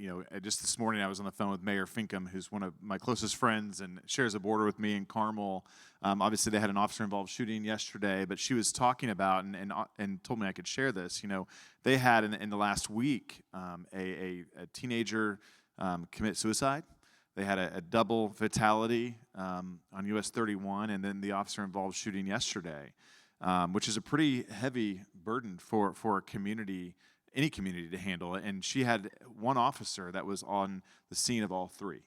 just this morning I was on the phone with Mayor Finkham, who's one of my closest friends and shares a border with me in Carmel. Obviously, they had an officer-involved shooting yesterday, but she was talking about and told me I could share this. They had in the last week a teenager commit suicide. They had a double fatality on US 31, and then the officer-involved shooting yesterday. which is a pretty heavy burden for a community, any community to handle. And she had one officer that was on the scene of all three.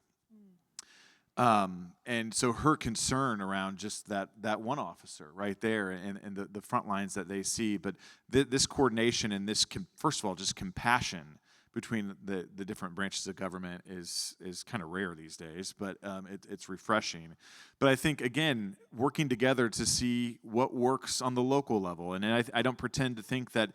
And so her concern around just that one officer right there and the front lines that they see, but this coordination and this, first of all, just compassion between the different branches of government is kind of rare these days, but it's refreshing. But I think, again, working together to see what works on the local level. And I don't pretend to think that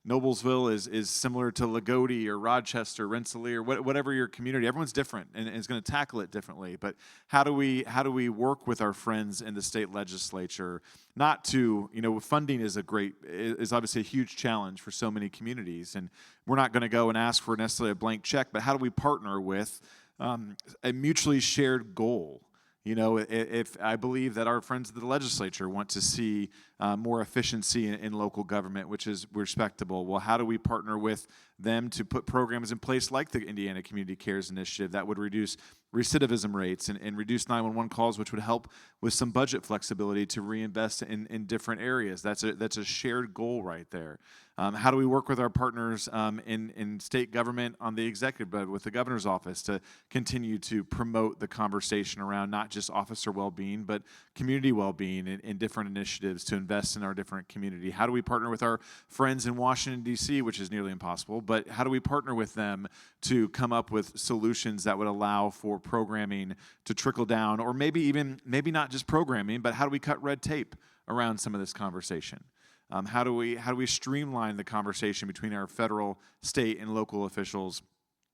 Noblesville is similar to Lagodi or Rochester, Rensselaer, whatever your community. Everyone's different and is going to tackle it differently. But how do we work with our friends in the state legislature? Not to, funding is obviously a huge challenge for so many communities, and we're not going to go and ask for necessarily a blank check. But how do we partner with a mutually shared goal? If I believe that our friends of the legislature want to see more efficiency in local government, which is respectable, well, how do we partner with them to put programs in place like the Indiana Community Cares Initiative that would reduce recidivism rates and reduce 911 calls, which would help with some budget flexibility to reinvest in different areas? That's a shared goal right there. How do we work with our partners in state government on the executive bed with the governor's office to continue to promote the conversation around not just officer well-being, but community well-being in different initiatives to invest in our different community? How do we partner with our friends in Washington, D.C., which is nearly impossible, but how do we partner with them to come up with solutions that would allow for programming to trickle down, or maybe not just programming, but how do we cut red tape around some of this conversation? How do we streamline the conversation between our federal, state, and local officials,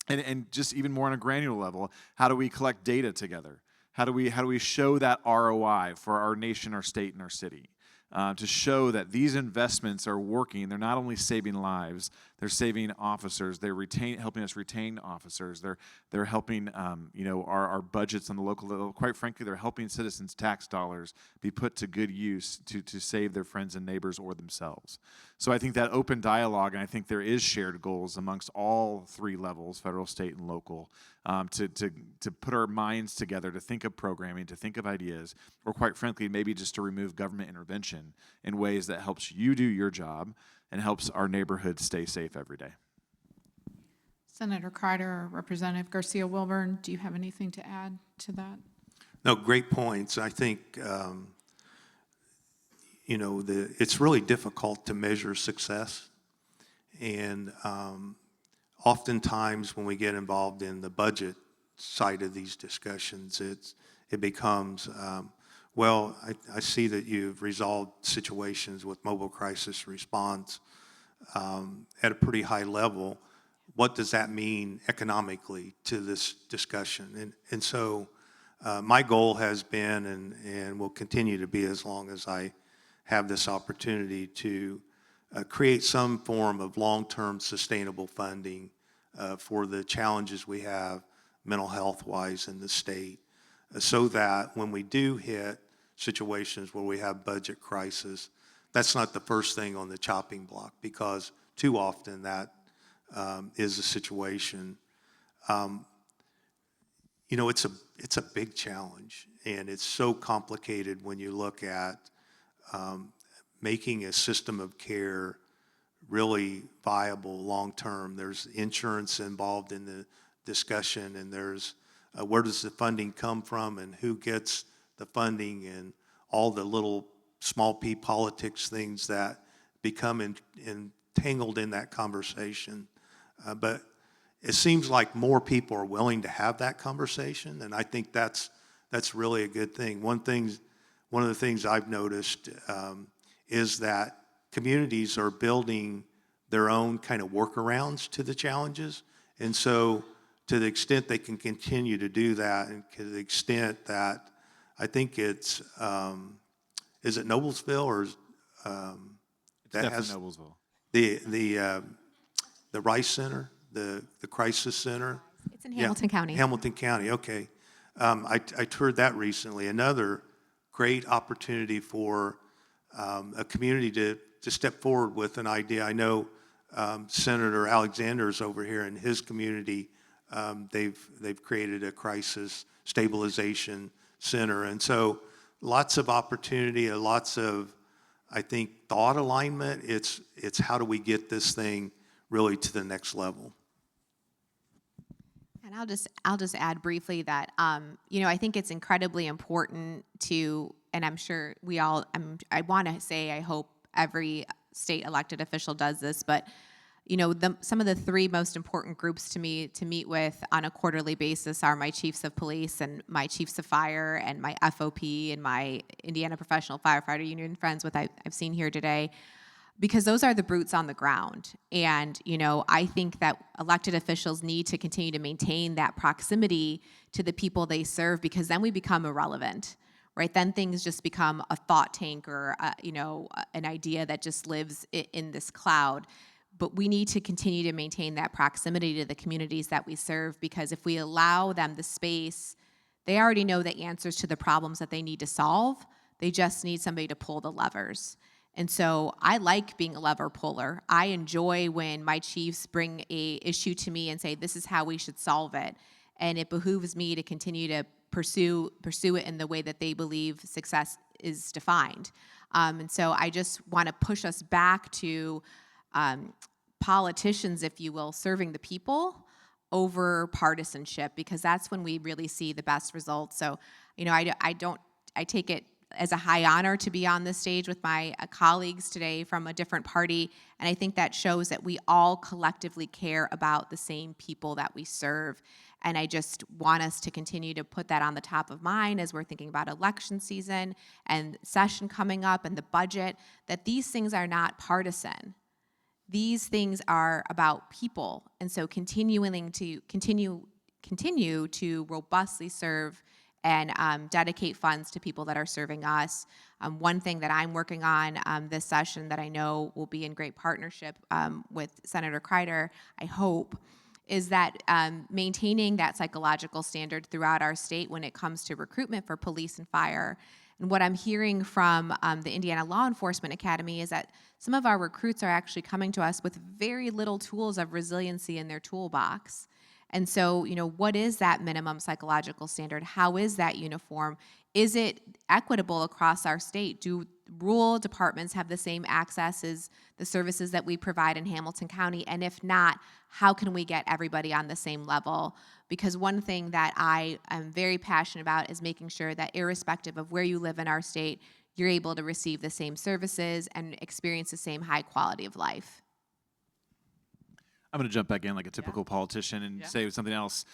and just even more on a granular level? How do we collect data together? How do we show that ROI for our nation, our state, and our city? To show that these investments are working. They're not only saving lives, they're saving officers. They're helping us retain officers. They're helping our budgets on the local level. Quite frankly, they're helping citizens' tax dollars be put to good use to save their friends and neighbors or themselves. So I think that open dialogue, and I think there is shared goals amongst all three levels, federal, state, and local, to put our minds together, to think of programming, to think of ideas, or quite frankly, maybe just to remove government intervention in ways that helps you do your job and helps our neighborhood stay safe every day. Senator Crider or Representative Garcia Wilburn, do you have anything to add to that? No, great points. I think, it's really difficult to measure success. And oftentimes when we get involved in the budget side of these discussions, it becomes, I see that you've resolved situations with mobile crisis response at a pretty high level. What does that mean economically to this discussion? And so my goal has been and will continue to be, as long as I have this opportunity, to create some form of long-term sustainable funding for the challenges we have mental health-wise in the state, so that when we do hit situations where we have budget crisis, that's not the first thing on the chopping block, because too often that is a situation. It's a big challenge, and it's so complicated when you look at making a system of care really viable long-term. There's insurance involved in the discussion, and there's where does the funding come from and who gets the funding, and all the little small p politics things that become entangled in that conversation. But it seems like more people are willing to have that conversation, and I think that's really a good thing. One of the things I've noticed is that communities are building their own kind of workarounds to the challenges, and so to the extent they can continue to do that, and to the extent that I think it's is it Noblesville or that has Noblesville. The Rice Center, the Crisis Center. It's in Hamilton County. Hamilton County, okay. I toured that recently. Another great opportunity for a community to step forward with an idea. I know Senator Alexander's over here in his community. They've created a crisis stabilization center, and so lots of opportunity, lots of I think thought alignment, it's how do we get this thing really to the next level. And I'll just add briefly that I think it's incredibly important to, and I'm sure I want to say I hope every state elected official does this, but some of the three most important groups to me to meet with on a quarterly basis are my chiefs of police and my chiefs of fire and my FOP and my Indiana Professional Firefighter Union friends, what I've seen here today, because those are the boots on the ground. And, I think that elected officials need to continue to maintain that proximity to the people they serve, because then we become irrelevant, right? Then things just become a thought tank or, an idea that just lives in this cloud. But we need to continue to maintain that proximity to the communities that we serve, because if we allow them the space, they already know the answers to the problems that they need to solve. They just need somebody to pull the levers. And so I like being a lever puller. I enjoy when my chiefs bring a issue to me and say, this is how we should solve it. And it behooves me to continue to pursue it in the way that they believe success is defined. And so I just want to push us back to politicians, if you will, serving the people over partisanship, because that's when we really see the best results. So, I take it as a high honor to be on this stage with my colleagues today from a different party, and I think that shows that we all collectively care about the same people that we serve. And I just want us to continue to put that on the top of mind as we're thinking about election season and session coming up and the budget, that these things are not partisan. These things are about people, and so continue to robustly serve and dedicate funds to people that are serving us. One thing that I'm working on this session that I know will be in great partnership with Senator Crider, I hope, is that maintaining that psychological standard throughout our state when it comes to recruitment for police and fire. And what I'm hearing from the Indiana Law Enforcement Academy is that some of our recruits are actually coming to us with very little tools of resiliency in their toolbox. And so, what is that minimum psychological standard? How is that uniform? Is it equitable across our state? Do rural departments have the same access as the services that we provide in Hamilton County? And if not, how can we get everybody on the same level? Because one thing that I am very passionate about is making sure that irrespective of where you live in our state, you're able to receive the same services and experience the same high quality of life. I'm going to jump back in like a typical politician and say something else.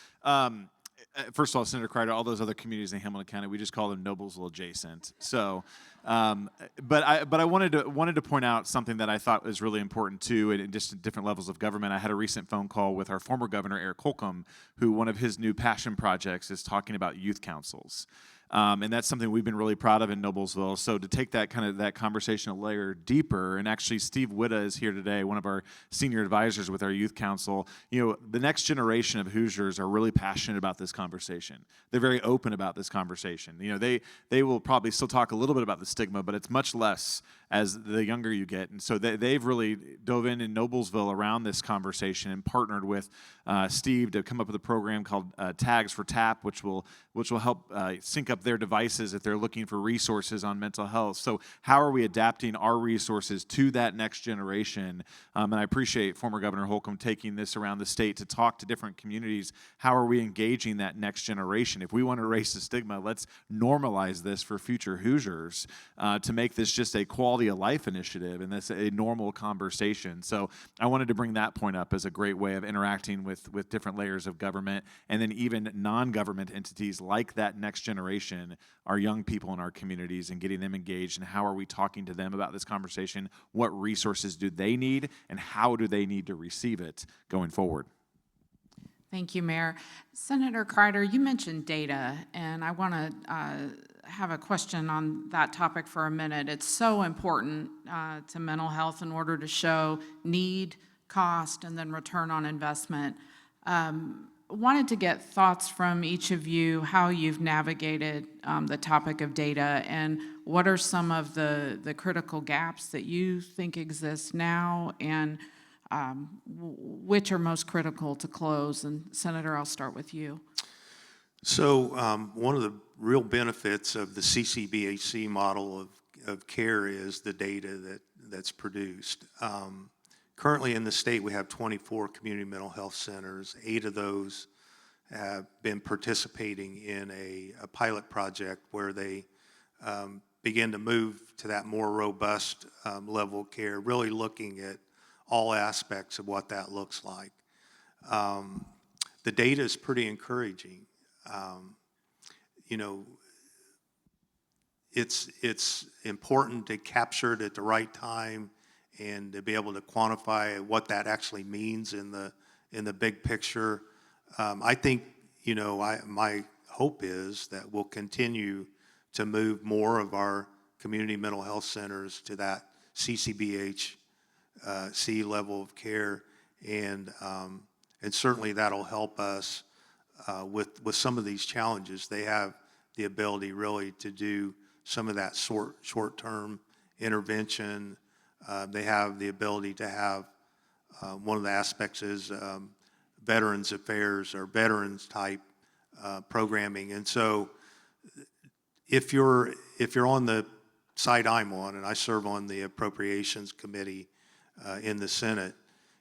First of all, Senator Crider, all those other communities in Hamilton County, we just call them Noblesville adjacent. So, but I wanted to point out something that I thought was really important too, and just different levels of government. I had a recent phone call with our former governor, Eric Holcomb, who one of his new passion projects is talking about youth councils. And that's something we've been really proud of in Noblesville. So to take that conversation a layer deeper, and actually Steve Witta is here today, one of our senior advisors with our youth council. The next generation of Hoosiers are really passionate about this conversation. They're very open about this conversation. They will probably still talk a little bit about the stigma, but it's much less as the younger you get. And so they've really dove in Noblesville around this conversation and partnered with Steve to come up with a program called Tags for TAP, which will help sync up their devices if they're looking for resources on mental health. So how are we adapting our resources to that next generation? And I appreciate former Governor Holcomb taking this around the state to talk to different communities. How are we engaging that next generation? If we want to erase the stigma, let's normalize this for future Hoosiers to make this just a quality of life initiative and this a normal conversation. So I wanted to bring that point up as a great way of interacting with different layers of government, and then even non-government entities like that next generation, our young people in our communities, and getting them engaged. And how are we talking to them about this conversation? What resources do they need, and how do they need to receive it going forward? Thank you, Mayor. Senator Crider, you mentioned data, and I want to have a question on that topic for a minute. It's so important to mental health in order to show need, cost, and then return on investment. Wanted to get thoughts from each of you, how you've navigated the topic of data, and what are some of the critical gaps that you think exist now, and which are most critical to close. And Senator, I'll start with you. So one of the real benefits of the CCBHC model of of care is the data that's produced. Currently in the state, we have 24 community mental health centers. 8 of those have been participating in a pilot project where they begin to move to that more robust level of care, really looking at all aspects of what that looks like. The data is pretty encouraging. You know, it's important to capture it at the right time and to be able to quantify what that actually means in the big picture. I think, you know, my hope is that we'll continue to move more of our community mental health centers to that CCBH C level of care, and certainly that'll help us with some of these challenges. They have the ability really to do some of that short-term intervention. They have the ability to have one of the aspects is Veterans Affairs or veterans type programming. And so if you're on the side I'm on, and I serve on the Appropriations Committee in the Senate,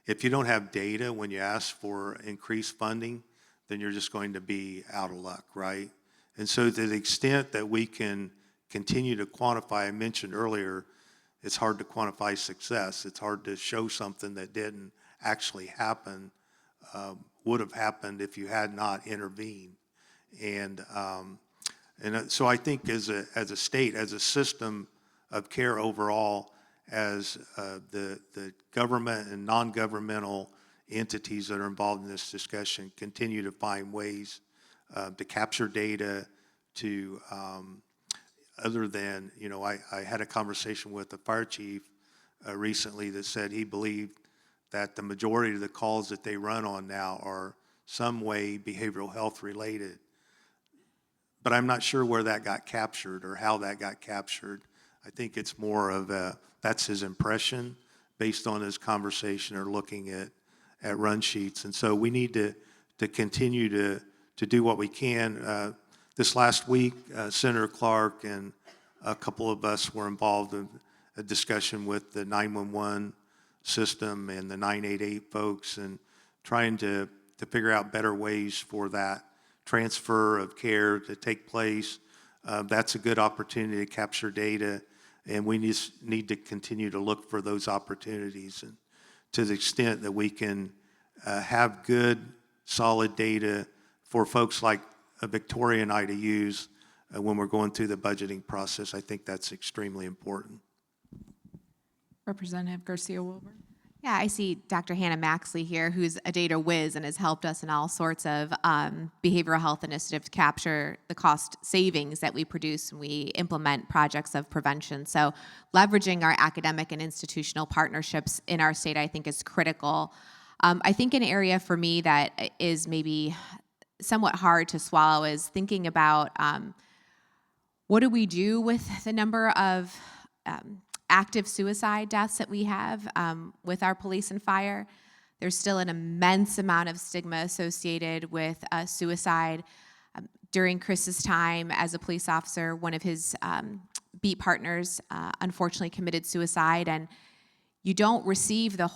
if you don't have data when you ask for increased funding, then you're just going to be out of luck, right? And so to the extent that we can continue to quantify, I mentioned earlier, it's hard to quantify success. It's hard to show something that didn't actually happen, would have happened if you had not intervened. And so I think as a state, as a system of care overall, as the government and non-governmental entities that are involved in this discussion continue to find ways to capture data, to other than, you know, I had a conversation with the fire chief recently that said he believed that the majority of the calls that they run on now are some way behavioral health related. But I'm not sure where that got captured or how that got captured. I think it's more of that's his impression based on his conversation or looking at run sheets. And so we need to continue to do what we can. This last week, Senator Clark and a couple of us were involved in a discussion with the 911 system and the 988 folks, and trying to figure out better ways for that transfer of care to take place. That's a good opportunity to capture data, and we just need to continue to look for those opportunities. And to the extent that we can have good, solid data for folks like Victoria and I to use when we're going through the budgeting process, I think that's extremely important. Representative Garcia Wilburn. Yeah, I see Dr. Hannah Maxley here, who's a data whiz and has helped us in all sorts of behavioral health initiatives to capture the cost savings that we produce when we implement projects of prevention. So leveraging our academic and institutional partnerships in our state, I think, is critical. I think an area for me that is maybe somewhat hard to swallow is thinking about what do we do with the number of active suicide deaths that we have with our police and fire. There's still an immense amount of stigma associated with suicide. During Chris's time as a police officer, one of his beat partners unfortunately committed suicide, and you don't receive the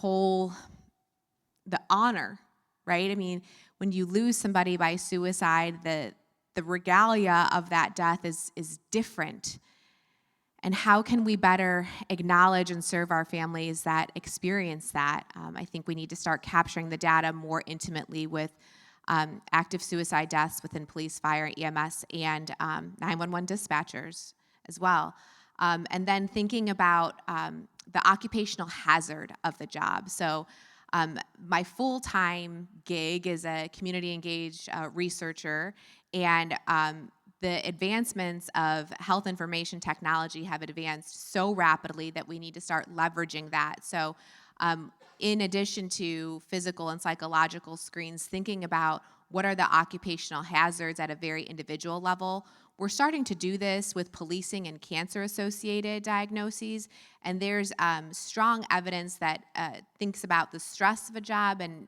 honor, right? I mean, when you lose somebody by suicide, the regalia of that death is different. And how can we better acknowledge and serve our families that experience that? I think we need to start capturing the data more intimately with active suicide deaths within police, fire, EMS, and 911 dispatchers as well. And then thinking about the occupational hazard of the job. So my full-time gig is a community engaged researcher, and the advancements of health information technology have advanced so rapidly that we need to start leveraging that. So in addition to physical and psychological screens, thinking about what are the occupational hazards at a very individual level. We're starting to do this with policing and cancer-associated diagnoses, and there's strong evidence that thinks about the stress of a job and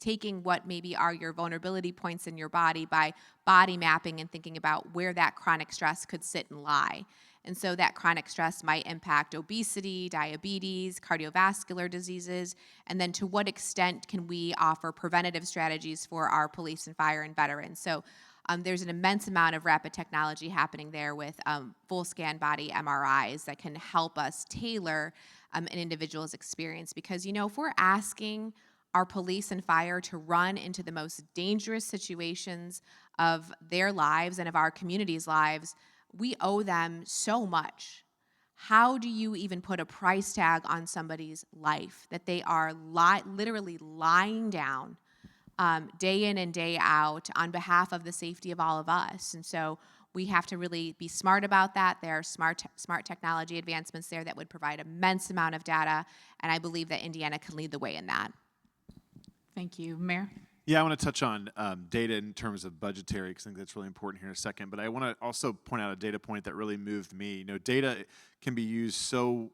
taking what maybe are your vulnerability points in your body by body mapping and thinking about where that chronic stress could sit and lie. And so that chronic stress might impact obesity, diabetes, cardiovascular diseases, and then to what extent can we offer preventative strategies for our police and fire and veterans. So there's an immense amount of rapid technology happening there with full scan body MRIs that can help us tailor an individual's experience. Because, if we're asking our police and fire to run into the most dangerous situations of their lives and of our community's lives, we owe them so much. How do you even put a price tag on somebody's life that they are literally lying down day in and day out on behalf of the safety of all of us? And so we have to really be smart about that. There are smart technology advancements there that would provide immense amount of data, and I believe that Indiana can lead the way in that. Thank you. Mayor? Yeah, I want to touch on data in terms of budgetary, because I think that's really important here in a second. But I want to also point out a data point that really moved me. Data can be used so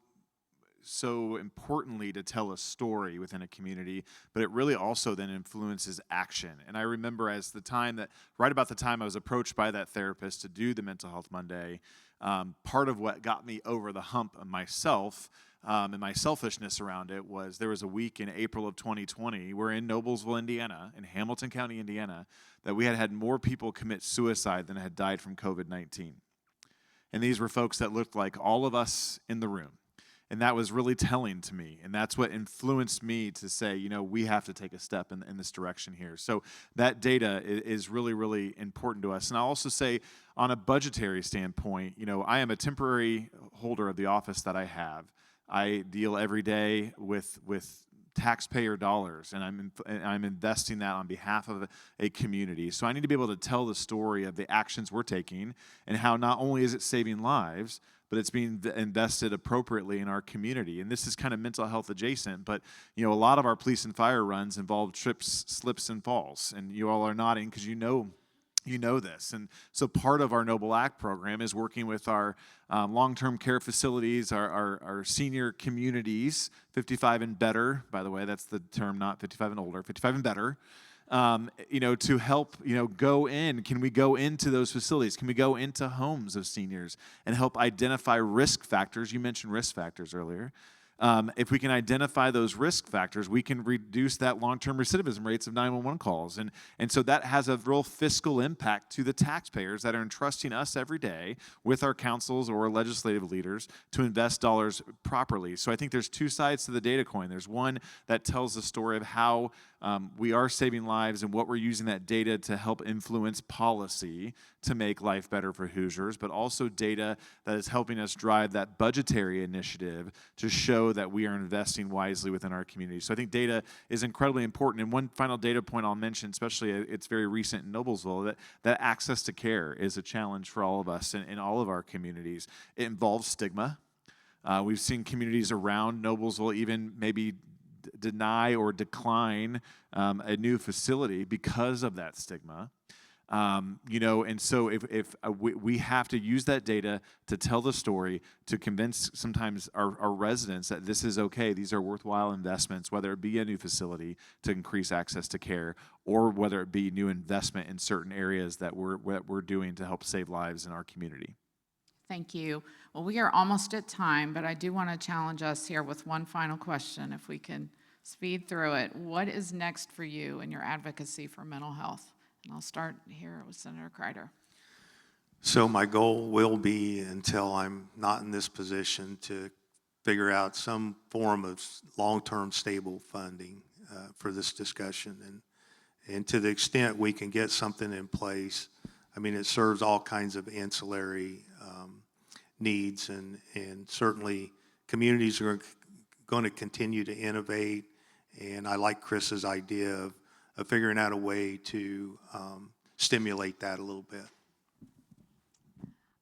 importantly to tell a story within a community, but it really also then influences action. And I remember right about the time I was approached by that therapist to do the Mental Health Monday, part of what got me over the hump of myself and my selfishness around it was there was a week in April of 2020, we're in Noblesville, Indiana, in Hamilton County, Indiana, that we had more people commit suicide than had died from COVID-19. And these were folks that looked like all of us in the room. And that was really telling to me. And that's what influenced me to say, we have to take a step in this direction here. So that data is really, really important to us. And I'll also say on a budgetary standpoint, I am a temporary holder of the office that I have. I deal every day with taxpayer dollars, and I'm investing that on behalf of a community. So I need to be able to tell the story of the actions we're taking and how not only is it saving lives, but it's being invested appropriately in our community. And this is kind of mental health adjacent, but a lot of our police and fire runs involve trips, slips, and falls. And you all are nodding because you know this. And so part of our Noble Act program is working with our long-term care facilities, our senior communities, 55 and better, by the way, that's the term, not 55 and older, 55 and better, to help, go in. Can we go into those facilities? Can we go into homes of seniors and help identify risk factors? You mentioned risk factors earlier. If we can identify those risk factors, we can reduce that long-term recidivism rates of 911 calls. And so that has a real fiscal impact to the taxpayers that are entrusting us every day with our councils or legislative leaders to invest dollars properly. So I think there's two sides to the data coin. There's one that tells the story of how we are saving lives and what we're using that data to help influence policy to make life better for Hoosiers, but also data that is helping us drive that budgetary initiative to show that we are investing wisely within our community. So I think data is incredibly important. And one final data point I'll mention, especially it's very recent in Noblesville, that access to care is a challenge for all of us in all of our communities. It involves stigma. We've seen communities around Noblesville even maybe deny or decline a new facility because of that stigma. And so if we have to use that data to tell the story, to convince sometimes our residents that this is okay, these are worthwhile investments, whether it be a new facility to increase access to care, or whether it be new investment in certain areas that we're doing to help save lives in our community. Thank you. Well, we are almost at time, but I do want to challenge us here with one final question, if we can speed through it. What is next for you in your advocacy for mental health? And I'll start here with Senator Crider. So my goal will be, until I'm not in this position, to figure out some form of long-term stable funding for this discussion. And to the extent we can get something in place, it serves all kinds of ancillary needs, and certainly communities are going to continue to innovate. And I like Chris's idea of figuring out a way to stimulate that a little bit.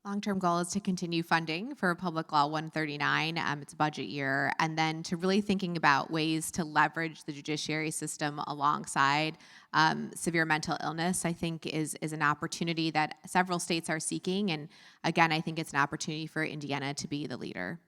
Long-term goal is to continue funding for Public Law 139. It's a budget year, and then to really thinking about ways to leverage the judiciary system alongside severe mental illness, I think is an opportunity that several states are seeking. And again, I think it's an opportunity for Indiana to be the leader.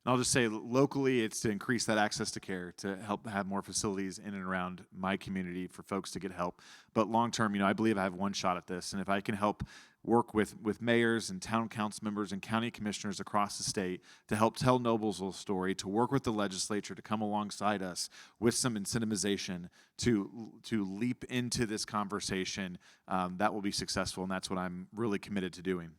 I'll just say locally, it's to increase that access to care, to help have more facilities in and around my community for folks to get help. But long term, I believe I have one shot at this. And if I can help work with mayors and town council members and county commissioners across the state to help tell Noblesville's story, to work with the legislature to come alongside us with some incentivization to leap into this conversation, that will be successful. And that's what I'm really committed to doing.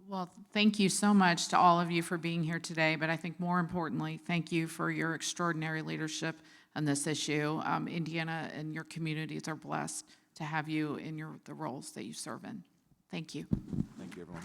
Well, thank you so much to all of you for being here today, but I think more importantly, thank you for your extraordinary leadership on this issue. Indiana and your communities are blessed to have you in the roles that you serve in. Thank you. Thank you, everyone.